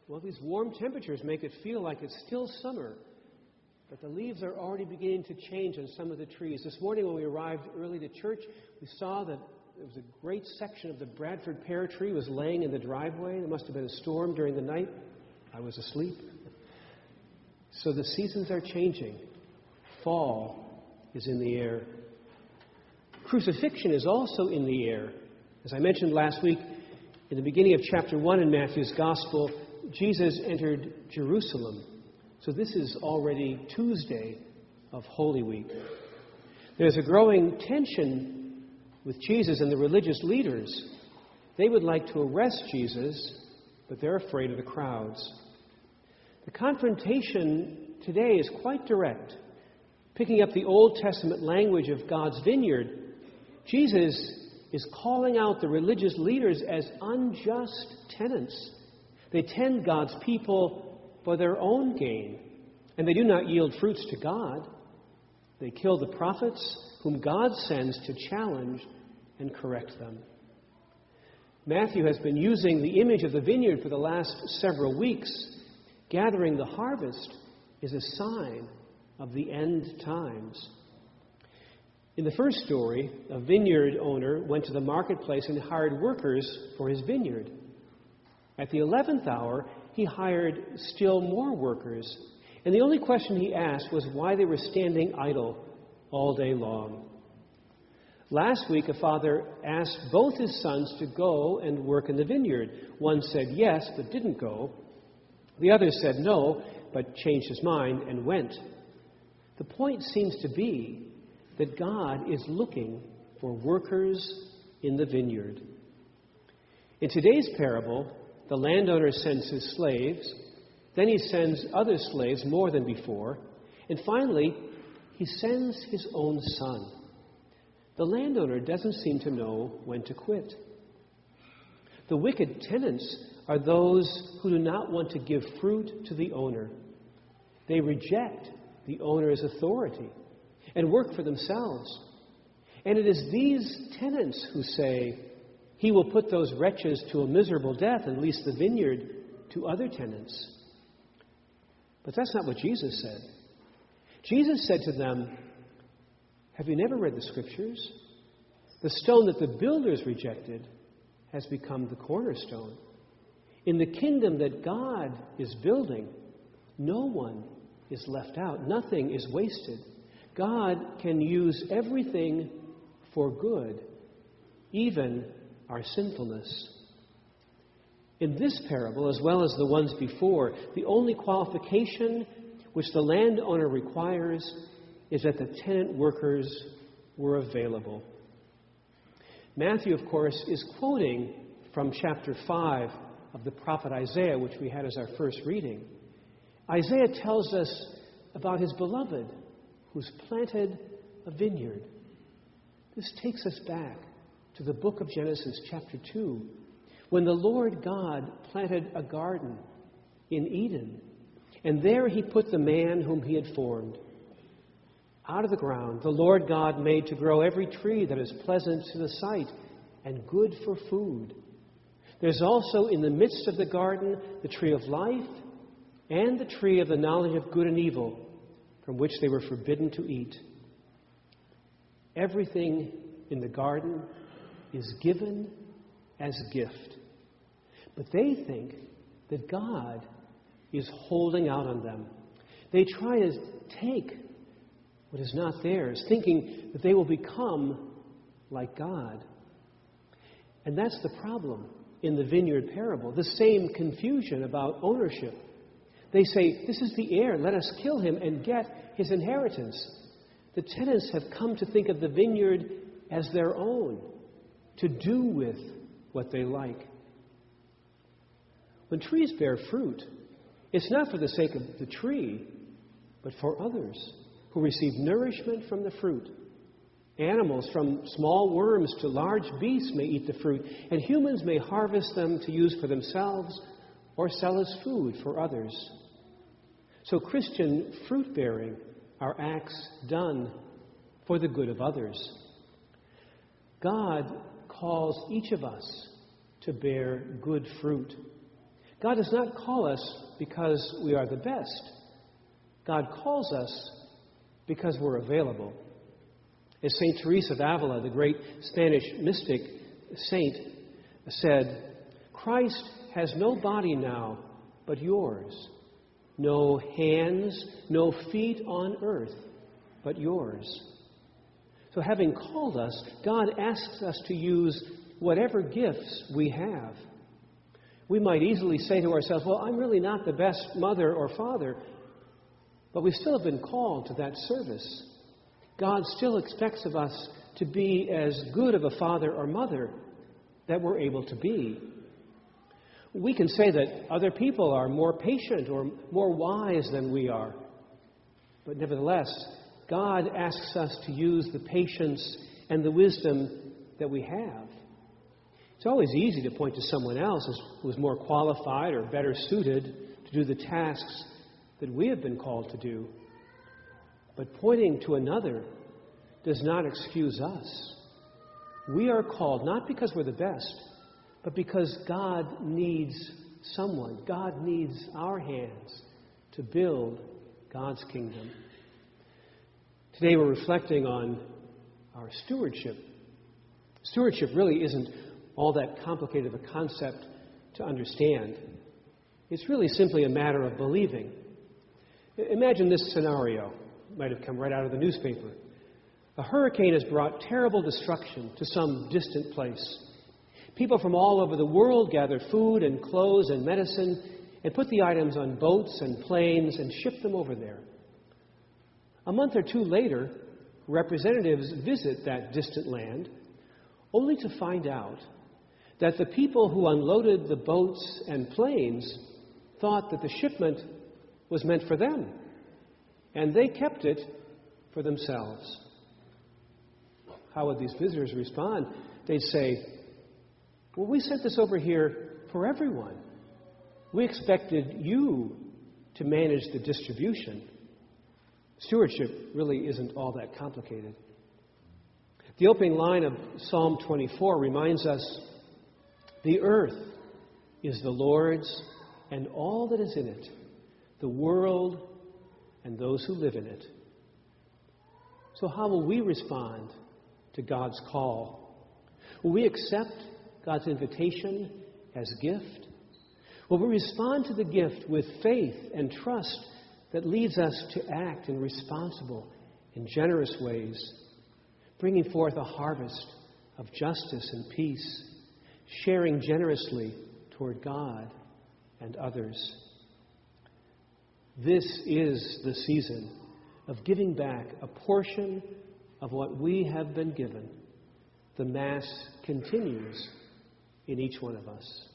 Well, these warm temperatures make it feel like it's still summer, but the leaves are already beginning to change on some of the trees. This morning when we arrived early to church, we saw that there was a great section of the Bradford pear tree was laying in the driveway. There must have been a storm during the night. I was asleep. So the seasons are changing. Fall is in the air. Crucifixion is also in the air. As I mentioned last week, in the beginning of chapter 1 in Matthew's Gospel, Jesus entered Jerusalem. So this is already Tuesday of Holy Week. There's a growing tension with Jesus and the religious leaders. They would like to arrest Jesus, but they're afraid of the crowds. The confrontation today is quite direct. Picking up the Old Testament language of God's vineyard, Jesus is calling out the religious leaders as unjust tenants. They tend God's people for their own gain, and they do not yield fruits to God. They kill the prophets whom God sends to challenge and correct them. Matthew has been using the image of the vineyard for the last several weeks. Gathering the harvest is a sign of the end times. In the first story, a vineyard owner went to the marketplace and hired workers for his vineyard. At the 11th hour, he hired still more workers, and the only question he asked was why they were standing idle all day long. Last week, a father asked both his sons to go and work in the vineyard. One said yes, but didn't go. The other said no, but changed his mind and went. The point seems to be that God is looking for workers in the vineyard. In today's parable, the landowner sends his slaves, then he sends other slaves more than before, and finally, he sends his own son. The landowner doesn't seem to know when to quit. The wicked tenants are those who do not want to give fruit to the owner. They reject the owner's authority and work for themselves. And it is these tenants who say, "He will put those wretches to a miserable death and lease the vineyard to other tenants." But that's not what Jesus said. Jesus said to them, "Have you never read the Scriptures? The stone that the builders rejected has become the cornerstone. In the kingdom that God is building, no one is left out. Nothing is wasted. God can use everything for good, even our sinfulness." In this parable, as well as the ones before, the only qualification which the landowner requires is that the tenant workers were available. Matthew, of course, is quoting from chapter 5 of the prophet Isaiah, which we had as our first reading. Isaiah tells us about his beloved who's planted a vineyard. This takes us back to the book of Genesis, chapter 2, when the Lord God planted a garden in Eden, and there he put the man whom he had formed. Out of the ground, the Lord God made to grow every tree that is pleasant to the sight and good for food. There's also in the midst of the garden the tree of life and the tree of the knowledge of good and evil, from which they were forbidden to eat. Everything in the garden is given as a gift. But they think that God is holding out on them. They try to take what is not theirs, thinking that they will become like God. And that's the problem in the vineyard parable, the same confusion about ownership. They say, "This is the heir, let us kill him and get his inheritance." The tenants have come to think of the vineyard as their own, to do with what they like. When trees bear fruit, it's not for the sake of the tree, but for others who receive nourishment from the fruit. Animals, from small worms to large beasts, may eat the fruit, and humans may harvest them to use for themselves or sell as food for others. So Christian fruit-bearing are acts done for the good of others. God calls each of us to bear good fruit. God does not call us because we are the best. God calls us because we're available. As St. Teresa of Avila, the great Spanish mystic saint, said, Christ has no body now but yours, no hands, no feet on earth but yours. So having called us, God asks us to use whatever gifts we have. We might easily say to ourselves, well, I'm really not the best mother or father, but we still have been called to that service. God still expects of us to be as good of a father or mother that we're able to be. We can say that other people are more patient or more wise than we are. But nevertheless, God asks us to use the patience and the wisdom that we have. It's always easy to point to someone else who is more qualified or better suited to do the tasks that we have been called to do. But pointing to another does not excuse us. We are called not because we're the best, but because God needs someone. God needs our hands to build God's kingdom. Today we're reflecting on our stewardship. Stewardship really isn't all that complicated of a concept to understand. It's really simply a matter of believing. Imagine this scenario. It might have come right out of the newspaper. A hurricane has brought terrible destruction to some distant place. People from all over the world gather food and clothes and medicine and put the items on boats and planes and ship them over there. A month or two later, representatives visit that distant land, only to find out that the people who unloaded the boats and planes thought that the shipment was meant for them, and they kept it for themselves. How would these visitors respond? They'd say, well, we sent this over here for everyone. We expected you to manage the distribution. Stewardship really isn't all that complicated. The opening line of Psalm 24 reminds us, the earth is the Lord's and all that is in it, the world and those who live in it. So how will we respond to God's call? Will we accept God's invitation as gift? Will we respond to the gift with faith and trust that leads us to act in responsible and generous ways, bringing forth a harvest of justice and peace, sharing generously toward God and others? This is the season of giving back a portion of what we have been given. The Mass continues in each one of us.